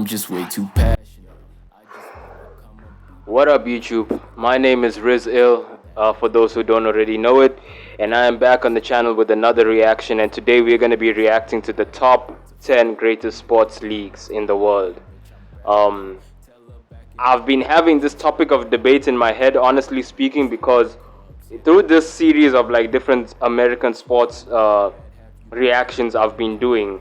just way too passionate. What up, YouTube? My name is Riz Ill, for those who don't already know it, and I am back on the channel with another reaction. And today we're going to be reacting to the top 10 greatest sports leagues in the world. I've been having this topic of debate in my head, honestly speaking, because through this series of like different American sports reactions I've been doing,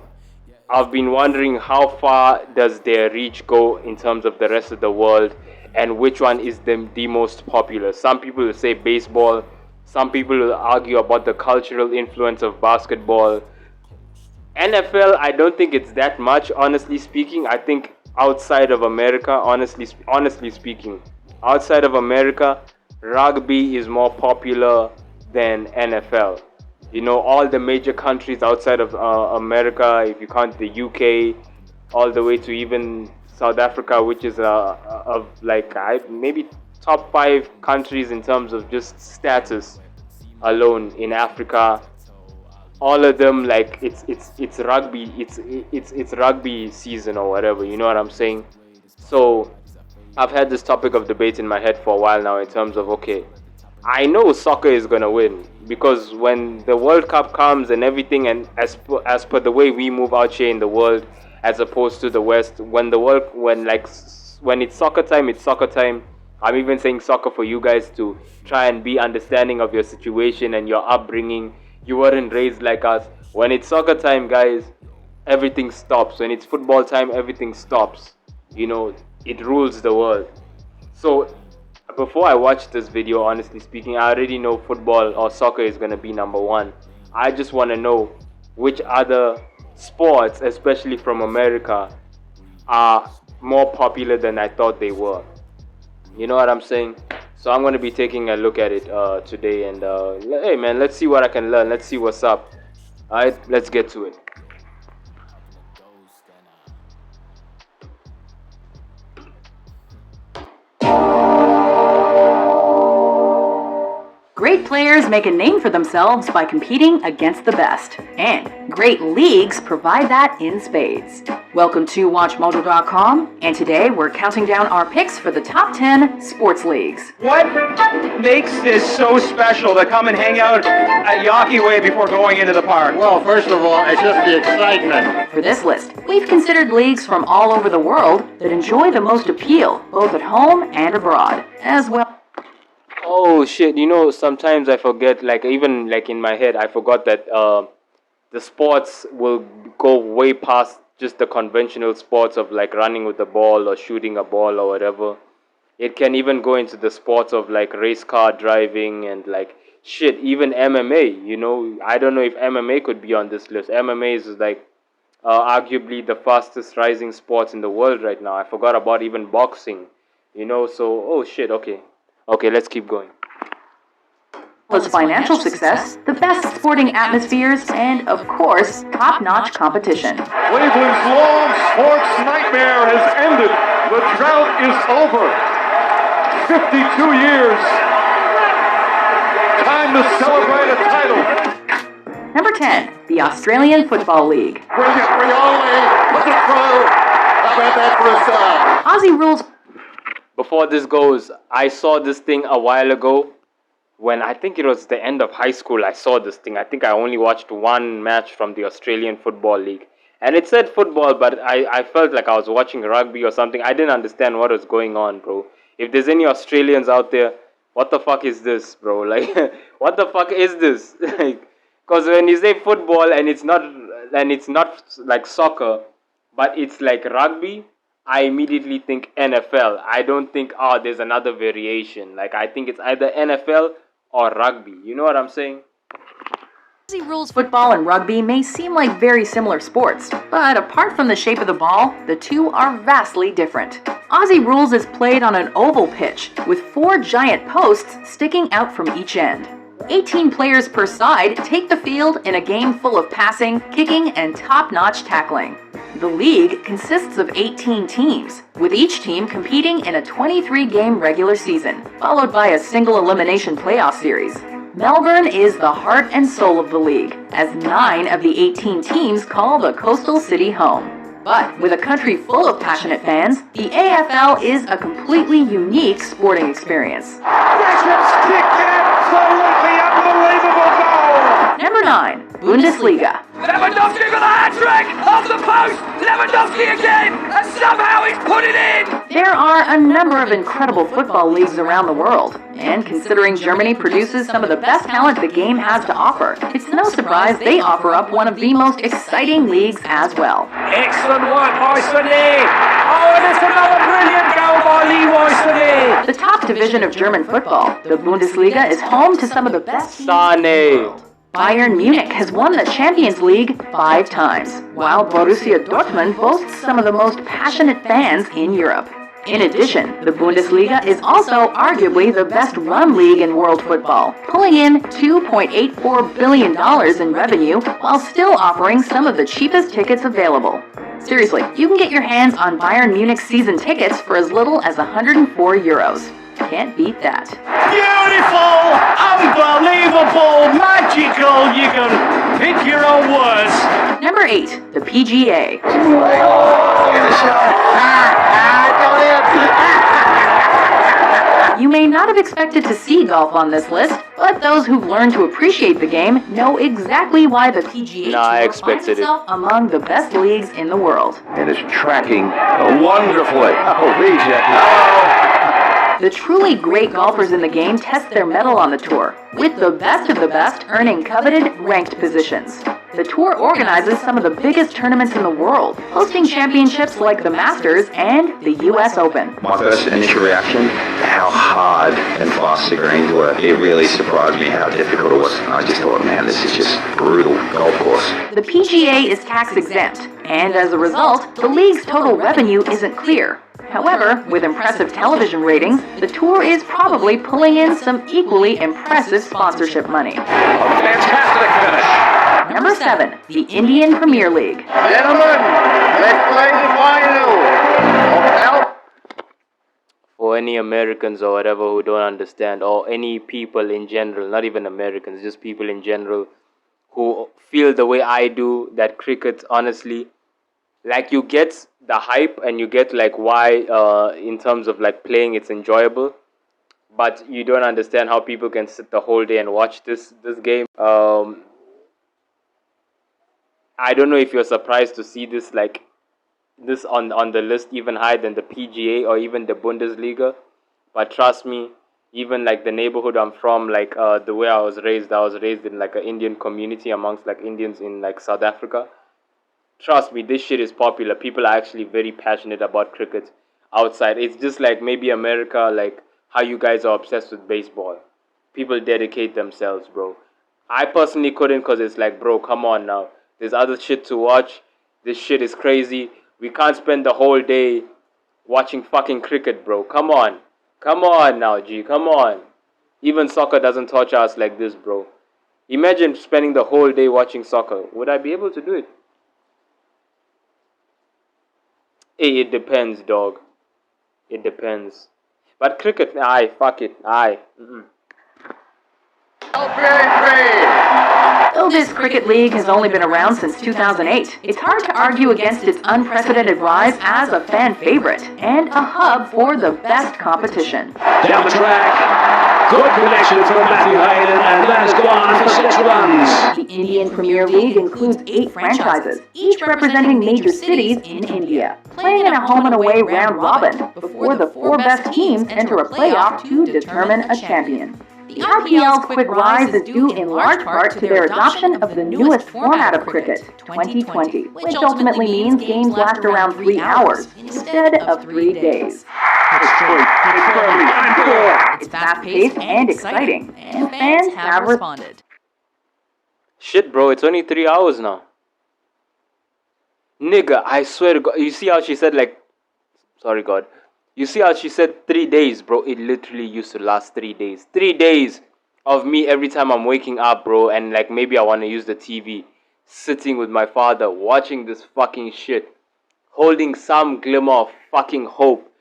I've been wondering how far does their reach go in terms of the rest of the world, and which one is the most popular. Some people will say baseball, some people will argue about the cultural influence of basketball. NFL, I don't think it's that much, honestly speaking. I think outside of America, honestly speaking, outside of America, rugby is more popular than NFL. You know, all the major countries outside of America, if you count the UK, all the way to even South Africa, which is maybe top 5 countries in terms of just status alone in Africa. All of them, like it's rugby, it's rugby season or whatever. You know what I'm saying? So I've had this topic of debate in my head for a while now in terms of, okay, I know soccer is gonna win because when the World Cup comes and everything, and as per the way we move out here in the world, as opposed to the West, when it's soccer time, it's soccer time. I'm even saying soccer for you guys to try and be understanding of your situation and your upbringing. You weren't raised like us. When it's soccer time, guys, everything stops. When it's football time, everything stops. You know, it rules the world. So before I watch this video, honestly speaking, I already know football or soccer is going to be number 1. I just want to know which other sports, especially from America, are more popular than I thought they were. You know what I'm saying? So I'm going to be taking a look at it today, and hey man, let's see what I can learn. Let's see what's up. Alright, let's get to it. Great players make a name for themselves by competing against the best, and great leagues provide that in spades. Welcome to WatchMojo.com, and today we're counting down our picks for the top 10 sports leagues. What makes this so special to come and hang out at Yawkey Way before going into the park? Well, first of all, it's just the excitement. For this list, we've considered leagues from all over the world that enjoy the most appeal, both at home and abroad, as well. Oh shit, you know, sometimes I forget, like even like in my head, I forgot that the sports will go way past just the conventional sports of like running with the ball or shooting a ball or whatever. It can even go into the sports of like race car driving and like shit, even MMA, you know. I don't know if MMA could be on this list. MMA is like arguably the fastest rising sports in the world right now. I forgot about even boxing, you know, so oh shit, okay. Okay, let's keep going. Plus financial success, the best sporting atmospheres, and of course, top-notch competition. Cleveland's long sports nightmare has ended. The drought is over. 52 years. Time to celebrate a title. Number 10, the Australian Football League. Brilliant, Rioli. Look at throw. How about that for a sub? Aussie rules. Before this goes, I saw this thing a while ago when I think it was the end of high school. I saw this thing. I think I only watched one match from the Australian Football League. And it said football, but I felt like I was watching rugby or something. I didn't understand what was going on, bro. If there's any Australians out there, what the fuck is this, bro? Like, what the fuck is this? Like, because when you say football and it's not like soccer, but it's like rugby, I immediately think NFL. I don't think, oh, there's another variation. Like, I think it's either NFL or rugby. You know what I'm saying? Aussie rules football and rugby may seem like very similar sports, but apart from the shape of the ball, the two are vastly different. Aussie rules is played on an oval pitch with 4 giant posts sticking out from each end. 18 players per side take the field in a game full of passing, kicking, and top-notch tackling. The league consists of 18 teams, with each team competing in a 23-game regular season, followed by a single elimination playoff series. Melbourne is the heart and soul of the league, as 9 of the 18 teams call the coastal city home. But with a country full of passionate fans, the AFL is a completely unique sporting experience. Bishop's kicked it! Absolutely unbelievable goal! Number 9. Bundesliga. Lewandowski with a hat-trick! Off the post! Lewandowski again! And somehow he's put it in! There are a number of incredible football leagues around the world, and considering Germany produces some of the best talent the game has to offer, it's no surprise they offer up one of the most exciting leagues as well. Excellent work by Sané! Oh, and it's another brilliant goal by Leroy Sané! The top division of German football, the Bundesliga, is home to some of the best teams. Sane. Bayern Munich has won the Champions League 5 times, while Borussia Dortmund boasts some of the most passionate fans in Europe. In addition, the Bundesliga is also arguably the best run league in world football, pulling in $2.84 billion in revenue while still offering some of the cheapest tickets available. Seriously, you can get your hands on Bayern Munich season tickets for as little as €104. Can't beat that. Beautiful! Unbelievable! Magical! You can pick your own words. Number 8, the PGA. You may not have expected to see golf on this list, but those who've learned to appreciate the game know exactly why the PGA I Tour expected finds itself among the best leagues in the world. And it's tracking wonderfully. Oh, BJ. The truly great golfers in the game test their mettle on the tour, with the best earning coveted ranked positions. The tour organizes some of the biggest tournaments in the world, hosting championships like the Masters and the US Open. My first initial reaction, how hard and fast the greens were. It really surprised me how difficult it was. I just thought, man, this is just brutal golf course. The PGA is tax exempt, and as a result, the league's total revenue isn't clear. However, with impressive television ratings, the tour is probably pulling in some equally impressive sponsorship money. Fantastic finish. Number 7, the Indian Premier League. Gentlemen, let's play the final. For any Americans or whatever who don't understand, or any people in general, not even Americans, just people in general who feel the way I do, that cricket, honestly, like you get the hype and you get like why in terms of like playing it's enjoyable, but you don't understand how people can sit the whole day and watch this game. I don't know if you're surprised to see this like this on the list even higher than the PGA or even the Bundesliga, but trust me, even like the neighborhood I'm from, like the way I was raised in like an Indian community amongst like Indians in like South Africa. Trust me, this shit is popular. People are actually very passionate about cricket outside. It's just like maybe America, like how you guys are obsessed with baseball. People dedicate themselves, bro. I personally couldn't, because it's like, bro, come on now. There's other shit to watch. This shit is crazy. We can't spend the whole day watching fucking cricket, bro. Come on. Come on now, G. Come on. Even soccer doesn't torture us like this, bro. Imagine spending the whole day watching soccer. Would I be able to do it? Hey, it depends, dog. It depends. But cricket, aye, fuck it, aye. Though this cricket league has only been around since 2008, it's hard to argue against its unprecedented rise as a fan favorite and a hub for the best competition. Down the track. Good connection from Matthew Hayden, and that has gone for 6 runs. The Indian Premier League includes 8 franchises, each representing major cities in India, playing in a home and away round robin before the 4 best teams enter a playoff to determine a champion. The IPL's quick rise is due in large part to their adoption of the newest format of cricket, 2020, which ultimately means games last around 3 hours instead of 3 days. It's fast-paced and exciting, and fans have responded. Shit, bro, it's only 3 hours now. Nigga, I swear to God. You see how she said like... Sorry, God. You see how she said 3 days, bro? It literally used to last 3 days. 3 days of me every time I'm waking up, bro. And like maybe I want to use the TV. Sitting with my father, watching this fucking shit. Holding some glimmer of fucking hope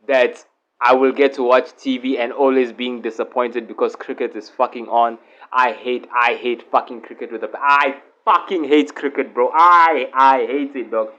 that I will get to watch TV, and always being disappointed because cricket is fucking on. I hate fucking cricket with a... I fucking hate cricket, bro. I hate it, dog.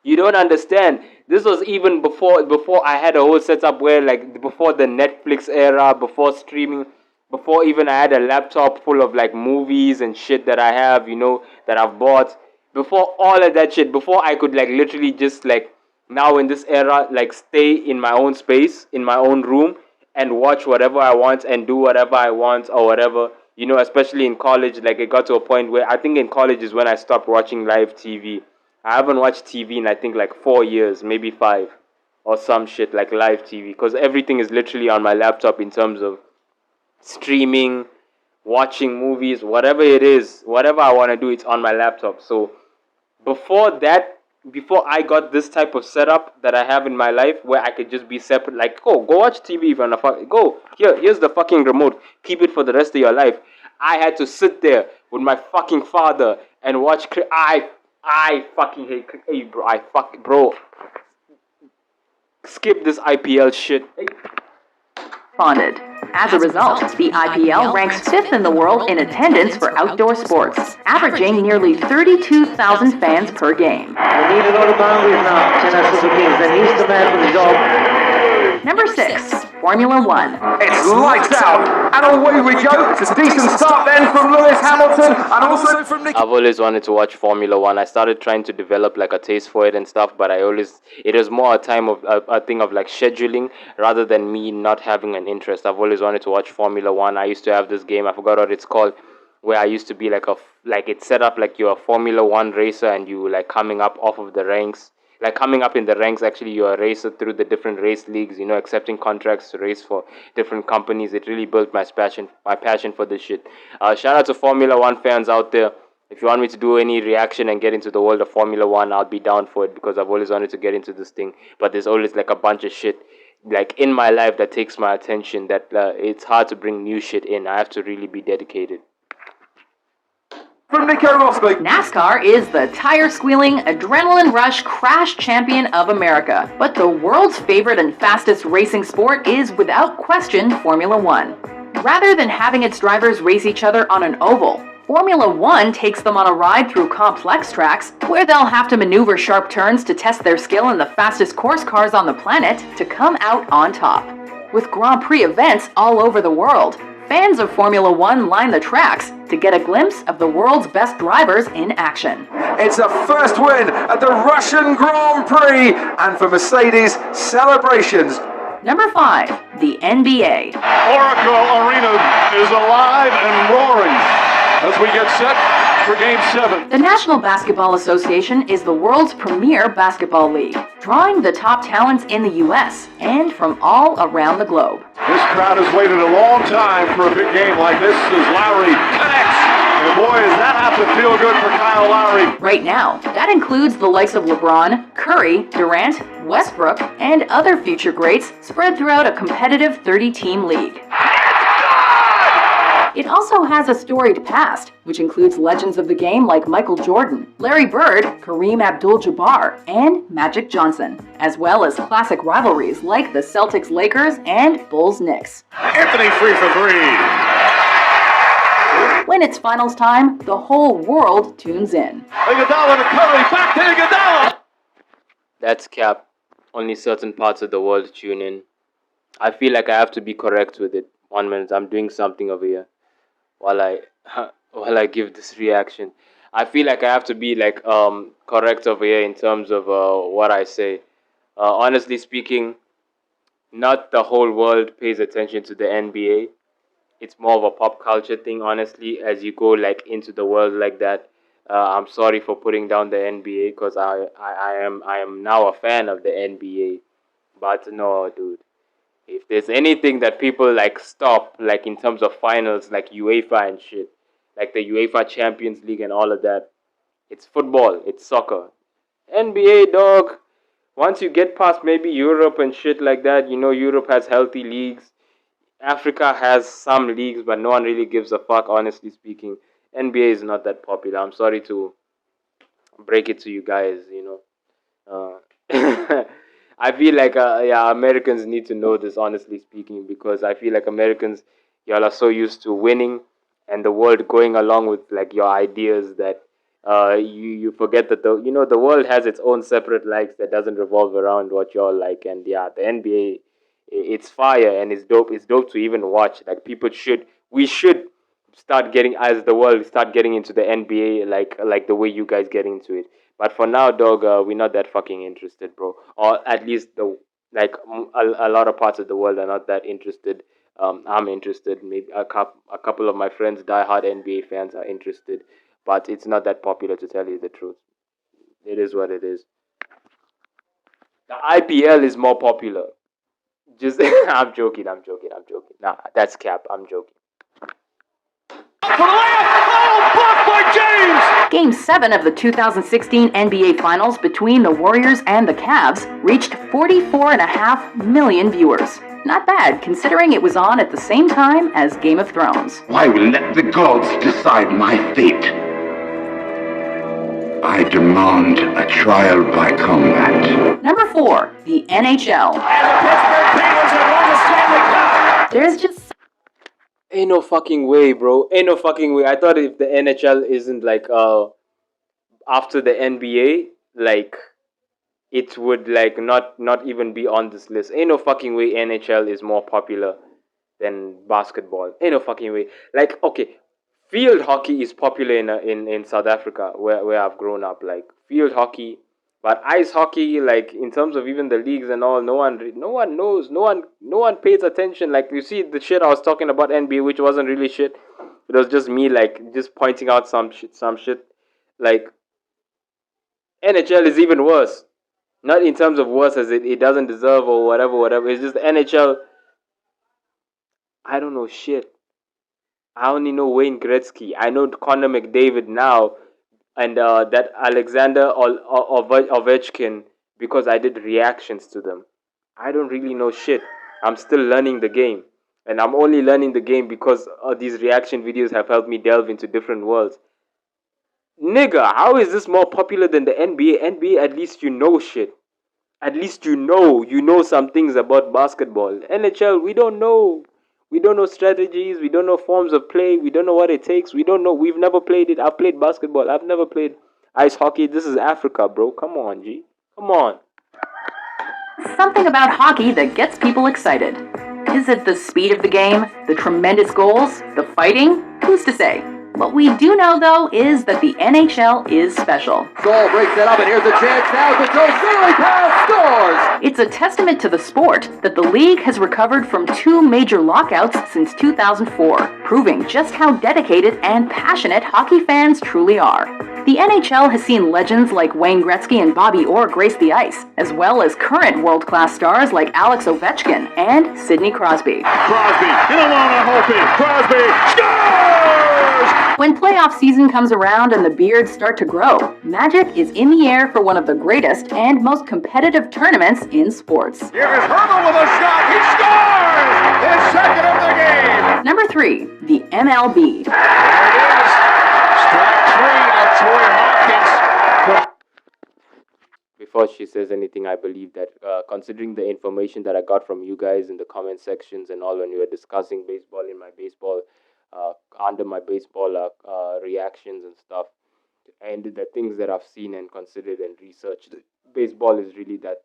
You don't understand. This was even before I had a whole setup where, like, before the Netflix era, before streaming, before even I had a laptop full of like movies and shit that I have, that I've bought. Before all of that shit, before I could like literally just like now in this era, like stay in my own space, in my own room, and watch whatever I want and do whatever I want or whatever. Especially in college, like it got to a point where I think in college is when I stopped watching live TV. I haven't watched TV in I think like 4 years, maybe 5, or some shit like live TV, because everything is literally on my laptop in terms of streaming, watching movies, whatever it is, whatever I want to do, it's on my laptop. So before that, before I got this type of setup that I have in my life where I could just be separate, like, go watch TV if you wanna go, here's the fucking remote, keep it for the rest of your life. I had to sit there with my fucking father and watch. I fucking hate. Hey, bro. Skip this IPL shit. Hey. Funded. As a result, the IPL ranks 5th in the world in attendance for outdoor sports, averaging nearly 32,000 fans per game. We need a lot of boundaries now, Chennai Super Kings, and he's the man for the job. Number 6. Formula One. It's lights out, and away we go. It's a decent start then from Lewis Hamilton, and also from Nick. I've always wanted to watch Formula One. I started trying to develop like a taste for it and stuff, but it was more a thing of like scheduling rather than me not having an interest. I've always wanted to watch Formula One. I used to have this game, I forgot what it's called, where I used to be like it's set up like you're a Formula One racer and you like coming up off of the ranks. Like coming up in the ranks, actually, you're a racer through the different race leagues, accepting contracts to race for different companies. It really built my passion for this shit. Shout out to Formula One fans out there. If you want me to do any reaction and get into the world of Formula One, I'll be down for it because I've always wanted to get into this thing. But there's always like a bunch of shit like in my life that takes my attention that it's hard to bring new shit in. I have to really be dedicated. From Nico Rosberg. NASCAR is the tire-squealing, adrenaline-rush crash champion of America. But the world's favorite and fastest racing sport is, without question, Formula One. Rather than having its drivers race each other on an oval, Formula One takes them on a ride through complex tracks where they'll have to maneuver sharp turns to test their skill in the fastest course cars on the planet to come out on top. With Grand Prix events all over the world, fans of Formula One line the tracks to get a glimpse of the world's best drivers in action. It's a first win at the Russian Grand Prix, and for Mercedes, celebrations. Number 5, the NBA. Oracle Arena is alive and roaring as we get set for Game 7. The National Basketball Association is the world's premier basketball league, drawing the top talents in the U.S. and from all around the globe. This crowd has waited a long time for a big game like this as Lowry connects. And boy, does that have to feel good for Kyle Lowry. Right now, that includes the likes of LeBron, Curry, Durant, Westbrook, and other future greats spread throughout a competitive 30-team league. It also has a storied past, which includes legends of the game like Michael Jordan, Larry Bird, Kareem Abdul-Jabbar, and Magic Johnson, as well as classic rivalries like the Celtics-Lakers and Bulls-Knicks. Anthony free for three. When it's finals time, the whole world tunes in. Iguodala to Curry, back to Iguodala. That's cap. Only certain parts of the world tune in. I feel like I have to be correct with it. 1 minute, I'm doing something over here while I give this reaction. I feel like I have to be like correct over here in terms of what I say. Honestly speaking, not the whole world pays attention to the NBA. It's more of a pop culture thing, honestly, as you go like into the world like that. I'm sorry for putting down the NBA because I am now a fan of the NBA. But no, dude. If there's anything that people like stop, like in terms of finals, like UEFA and shit, like the UEFA Champions League and all of that, it's football, it's soccer. NBA, dog, once you get past maybe Europe and shit like that, Europe has healthy leagues. Africa has some leagues, but no one really gives a fuck, honestly speaking. NBA is not that popular. I'm sorry to break it to you guys, I feel like, Americans need to know this, honestly speaking, because I feel like Americans, y'all are so used to winning and the world going along with, like, your ideas that You forget that the world has its own separate likes that doesn't revolve around what you all like. And yeah, the NBA, it's fire and it's dope. It's dope to even watch. Like we should start getting, as the world start getting into the NBA, like the way you guys get into it. But for now, dog, we're not that fucking interested, bro. Or at least a lot of parts of the world are not that interested. I'm interested. Maybe a couple of my friends, diehard NBA fans, are interested, but it's not that popular, to tell you the truth. It is what it is. The IPL is more popular. Just I'm joking. Nah, that's cap. I'm joking. Game 7 of the 2016 NBA Finals between the Warriors and the Cavs reached 44.5 million viewers. Not bad, considering it was on at the same time as Game of Thrones. I will let the gods decide my fate. I demand a trial by combat. Number 4, the NHL. There's just Ain't no fucking way, bro. Ain't no fucking way. I thought if the NHL isn't like after the NBA, like it would like not even be on this list. Ain't no fucking way NHL is more popular than basketball. Ain't no fucking way. Like, okay, field hockey is popular in South Africa where I've grown up. Like field hockey, but ice hockey, like in terms of even the leagues and all, no one knows. No one pays attention. Like you see the shit I was talking about NBA, which wasn't really shit. It was just me like just pointing out some shit. Like NHL is even worse. Not in terms of worse as it doesn't deserve or whatever. It's just the NHL. I don't know shit. I only know Wayne Gretzky. I know Connor McDavid now, and that Alexander Ovechkin because I did reactions to them. I don't really know shit. I'm still learning the game. And I'm only learning the game because these reaction videos have helped me delve into different worlds. Nigga, how is this more popular than the NBA? NBA, at least you know shit. At least you know some things about basketball. NHL, we don't know. We don't know strategies. We don't know forms of play. We don't know what it takes. We don't know. We've never played it. I've played basketball. I've never played ice hockey. This is Africa, bro. Come on, G. Come on. something about hockey that gets people excited. Is it the speed of the game, the tremendous goals, the fighting? Who's to say? What we do know, though, is that the NHL is special. Goal breaks it up, and here's a chance now to throw Stanley pass, scores! It's a testament to the sport that the league has recovered from 2 major lockouts since 2004, proving just how dedicated and passionate hockey fans truly are. The NHL has seen legends like Wayne Gretzky and Bobby Orr grace the ice, as well as current world-class stars like Alex Ovechkin and Sidney Crosby. Crosby, in alone on Holtby. Crosby, scores! When playoff season comes around and the beards start to grow, magic is in the air for one of the greatest and most competitive tournaments in sports. Here is Herman with a shot. He scores! His second of the game. Number 3, the MLB. There it is. Strike 3 of Troy Hawkins. Before she says anything, I believe that considering the information that I got from you guys in the comment sections and all when we were discussing baseball in my baseball, under my baseball reactions and stuff, and the things that I've seen and considered and researched, baseball is really that.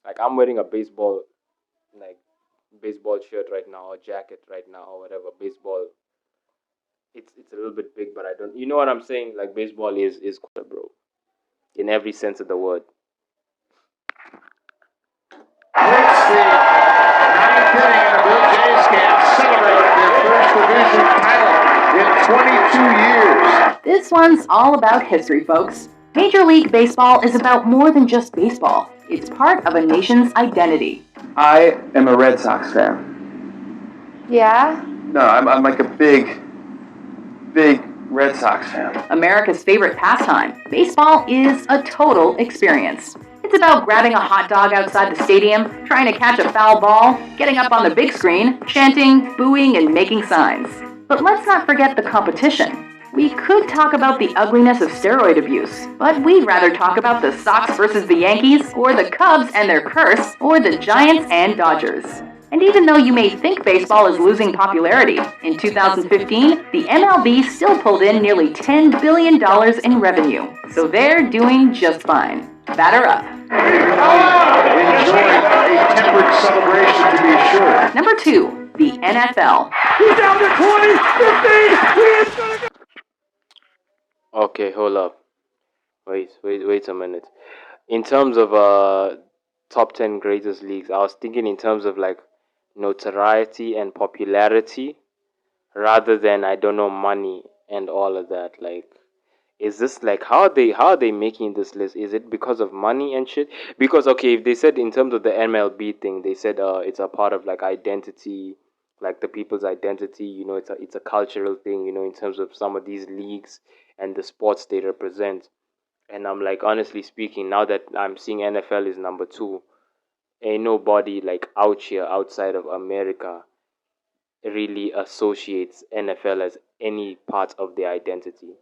Like I'm wearing a baseball shirt right now, or jacket right now, or whatever. Baseball, it's a little bit big, but I don't. You know what I'm saying? Like baseball is cool, bro, in every sense of the word. It's the ninth inning, and the Blue Jays can celebrate their first division title in 22 years. This one's all about history, folks. Major League Baseball is about more than just baseball. It's part of a nation's identity. I am a Red Sox fan. Yeah? No, I'm like a big Red Sox fan. America's favorite pastime, baseball is a total experience. It's about grabbing a hot dog outside the stadium, trying to catch a foul ball, getting up on the big screen, chanting, booing, and making signs. But let's not forget the competition. We could talk about the ugliness of steroid abuse, but we'd rather talk about the Sox versus the Yankees, or the Cubs and their curse, or the Giants and Dodgers. And even though you may think baseball is losing popularity, in 2015, the MLB still pulled in nearly $10 billion in revenue. So they're doing just fine. Batter up. Enjoying a tempered celebration, to be sure. Number 2, the NFL. He's down to 20, 15, Okay, hold up. Wait a minute. In terms of top 10 greatest leagues, I was thinking in terms of like notoriety and popularity rather than, I don't know, money and all of that. Like, is this like how are they making this list? Is it because of money and shit? Because okay, if they said in terms of the MLB thing, they said it's a part of like identity, like the people's identity, you know, it's a cultural thing, you know, in terms of some of these leagues and the sports they represent. And I'm like, honestly speaking, now that I'm seeing NFL is number 2, ain't nobody like out here outside of America really associates NFL as any part of their identity.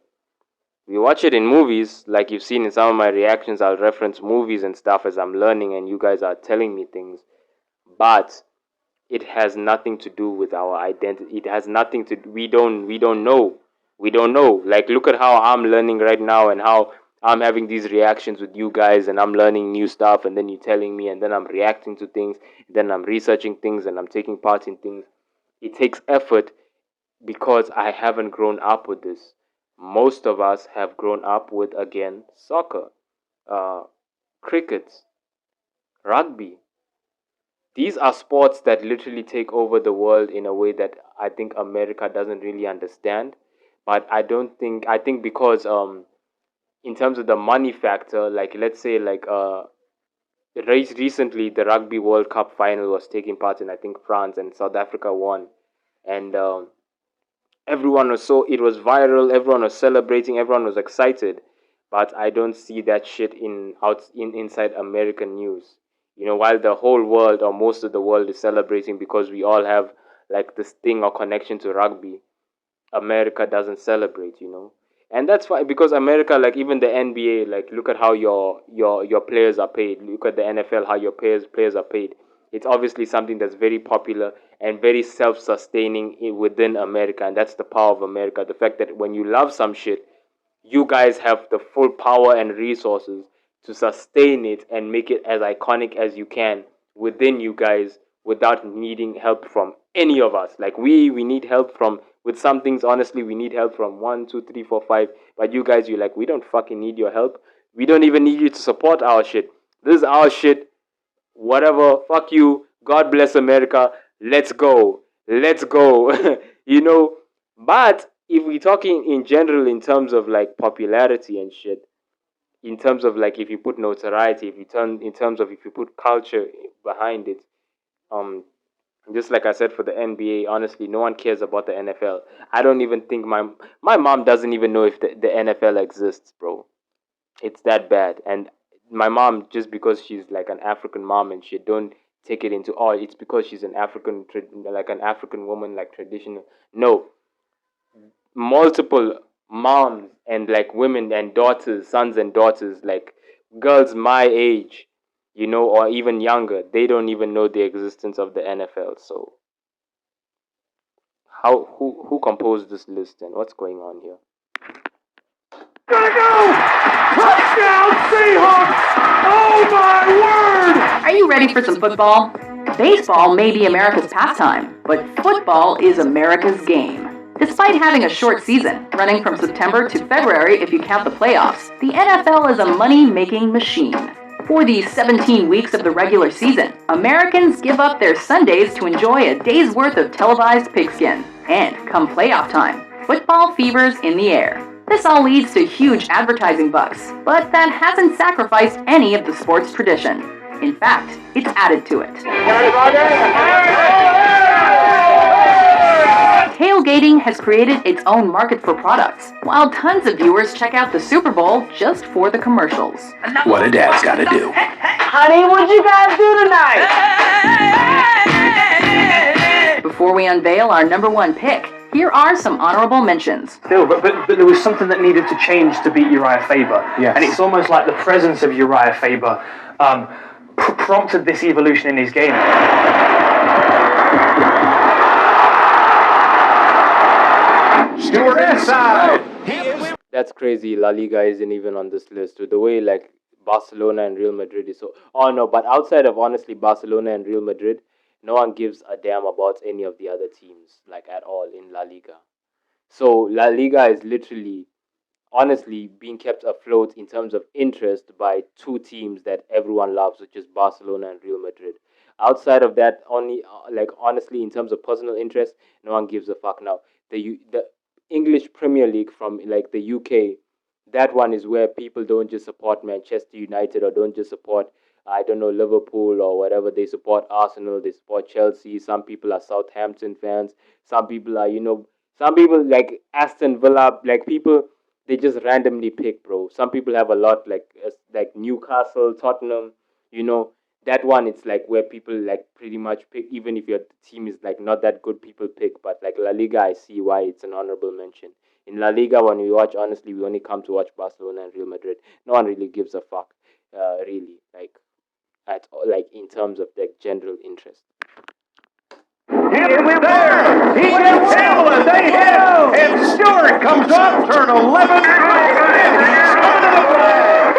We watch it in movies, like you've seen in some of my reactions. I'll reference movies and stuff as I'm learning, and you guys are telling me things. But it has nothing to do with our identity. It has nothing to. We don't know. We don't know. Like, look at how I'm learning right now, and how I'm having these reactions with you guys, and I'm learning new stuff, and then you're telling me, and then I'm reacting to things, and then I'm researching things, and I'm taking part in things. It takes effort because I haven't grown up with this. Most of us have grown up with, again, soccer, cricket, rugby. These are sports that literally take over the world in a way that I think America doesn't really understand. But I think because in terms of the money factor, like let's say like recently the Rugby World Cup final was taking part in, I think, France, and South Africa won. And everyone was it was viral, everyone was celebrating, everyone was excited. But I don't see that shit inside American news. You know, while the whole world or most of the world is celebrating because we all have like this thing or connection to rugby, America doesn't celebrate, you know. And that's why, because America, like even the NBA, like look at how your players are paid. Look at the NFL, how your players are paid. It's obviously something that's very popular and very self-sustaining within America, and that's the power of America. The fact that when you love some shit, you guys have the full power and resources to sustain it and make it as iconic as you can within you guys without needing help from any of us. Like we need help with some things, honestly, we need help from 1, 2, 3, 4, 5. But you guys, you're like, we don't fucking need your help. We don't even need you to support our shit. This is our shit. Whatever, fuck you. God bless America. Let's go. Let's go. You know, but if we're talking in general in terms of like popularity and shit, in terms of like if you put notoriety, in terms of if you put culture behind it, just like I said for the NBA, honestly, no one cares about the NFL. I don't even think my mom doesn't even know if the NFL exists, bro. It's that bad. And my mom, just because she's like an African mom and she don't take it into it's because she's an African woman, like traditional. No, multiple moms and like women and daughters, sons and daughters, like girls my age, you know, or even younger, they don't even know the existence of the NFL. So who composed this list and what's going on here? Gotta go! Touchdown Seahawks! Oh my word! Are you ready for some football? Baseball may be America's pastime, but football is America's game. Despite having a short season, running from September to February if you count the playoffs, the NFL is a money-making machine. For the 17 weeks of the regular season, Americans give up their Sundays to enjoy a day's worth of televised pigskin. And come playoff time, football fever's in the air. This all leads to huge advertising bucks, but that hasn't sacrificed any of the sport's tradition. In fact, it's added to it. Tailgating has created its own market for products, while tons of viewers check out the Super Bowl just for the commercials. What a dad's gotta do. Honey, what'd you guys do tonight? Before we unveil our number 1 pick, here are some honorable mentions. Still, but there was something that needed to change to beat Uriah Faber. Yes. And it's almost like the presence of Uriah Faber prompted this evolution in his game. Stewart inside. That's crazy. La Liga isn't even on this list. With the way like Barcelona and Real Madrid is so. Oh no, but outside of honestly Barcelona and Real Madrid, no one gives a damn about any of the other teams like at all in La Liga. So La Liga is literally, honestly, being kept afloat in terms of interest by two teams that everyone loves, which is Barcelona and Real Madrid. Outside of that, only like honestly, in terms of personal interest, no one gives a fuck now. The English Premier League from like the UK, that one is where people don't just support Manchester United or don't just support I don't know Liverpool or whatever. They support Arsenal, they support Chelsea. Some people are Southampton fans. Some people are some people like Aston Villa. Like people, they just randomly pick, bro. Some people have a lot like Newcastle, Tottenham. You know that one. It's like where people like pretty much pick, even if your team is like not that good. People pick, but like La Liga, I see why it's an honorable mention. In La Liga, when we watch, honestly, we only come to watch Barcelona and Real Madrid. No one really gives a fuck, really, like at all, like in terms of like general interest. There! He gets Hamlin, they hit him, and Stewart comes off turn 11, and he's coming to the flag.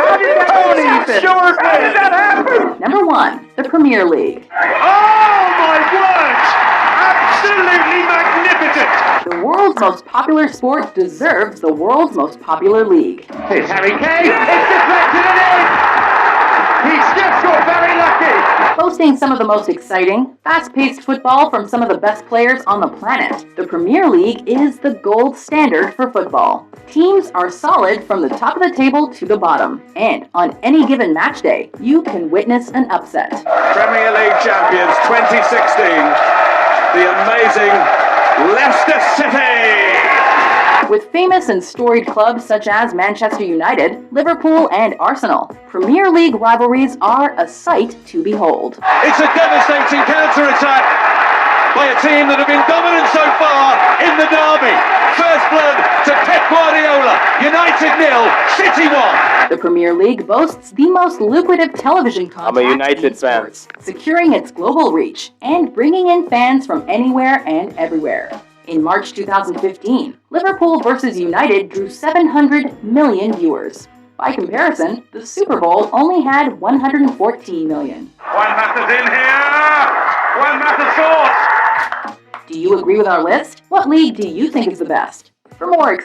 Tony Stewart, how did that happen? Number 1, the Premier League. Oh my word! Absolutely magnificent! The world's most popular sport deserves the world's most popular league. It's Harry Kane, it's deflected and in! He's just got very lucky! Boasting some of the most exciting, fast-paced football from some of the best players on the planet, the Premier League is the gold standard for football. Teams are solid from the top of the table to the bottom, and on any given match day, you can witness an upset. Premier League champions 2016, the amazing Leicester City! With famous and storied clubs such as Manchester United, Liverpool, and Arsenal, Premier League rivalries are a sight to behold. It's a devastating counter-attack by a team that have been dominant so far in the derby. First blood to Pep Guardiola. United 0, City 1. The Premier League boasts the most lucrative television contract I'm a United in sports, securing its global reach and bringing in fans from anywhere and everywhere. In March 2015, Liverpool vs. United drew 700 million viewers. By comparison, the Super Bowl only had 114 million. One matters in here. One matters source. Do you agree with our list? What league do you think is the best? For more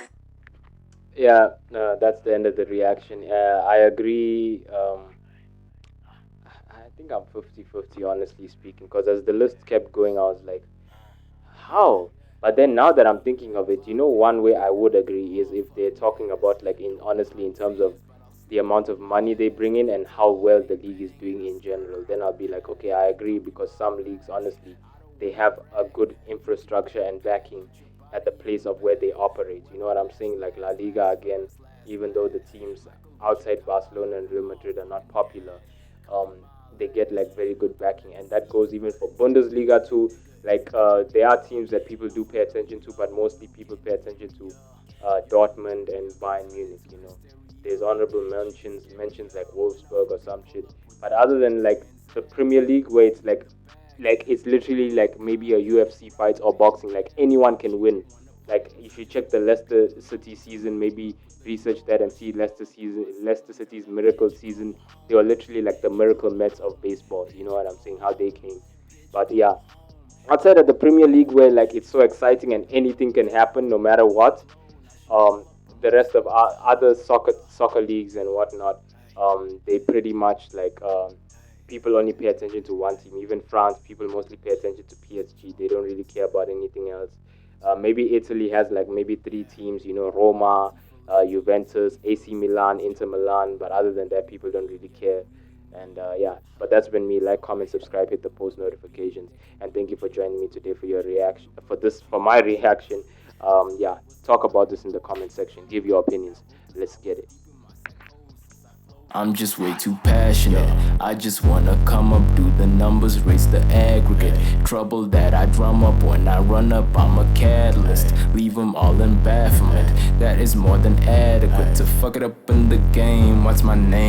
Yeah, no, that's the end of the reaction. I agree. I think I'm 50-50, honestly speaking, because as the list kept going, I was like, how? But then now that I'm thinking of it, one way I would agree is if they're talking about like honestly in terms of the amount of money they bring in and how well the league is doing in general, then I'll be like, okay, I agree, because some leagues, honestly, they have a good infrastructure and backing at the place of where they operate. You know what I'm saying? Like La Liga, again, even though the teams outside Barcelona and Real Madrid are not popular, they get like very good backing, and that goes even for Bundesliga too. Like there are teams that people do pay attention to, but mostly people pay attention to Dortmund and Bayern Munich. There's honorable mentions like Wolfsburg or some shit. But other than like the Premier League, where it's like it's literally like maybe a UFC fight or boxing, like anyone can win. Like if you check the Leicester City season, maybe research that and see Leicester City's miracle season. They were literally like the miracle Mets of baseball. You know what I'm saying? How they came. But yeah, outside of the Premier League, where like it's so exciting and anything can happen no matter what, the rest of other soccer leagues and whatnot, they pretty much like people only pay attention to one team. Even France, people mostly pay attention to PSG. They don't really care about anything else. Maybe Italy has like maybe 3 teams, Roma, Juventus, AC Milan, Inter Milan. But other than that, people don't really care. And yeah, but that's been me. Like, comment, subscribe, hit the post notifications, and thank you for joining me today for your reaction, for my reaction. Yeah, talk about this in the comment section. Give your opinions. Let's get it. I'm just way too passionate. I just wanna come up, do the numbers, raise the aggregate. Trouble that I drum up when I run up, I'm a catalyst. Leave them all in bafflement. That is more than adequate to fuck it up in the game. What's my name?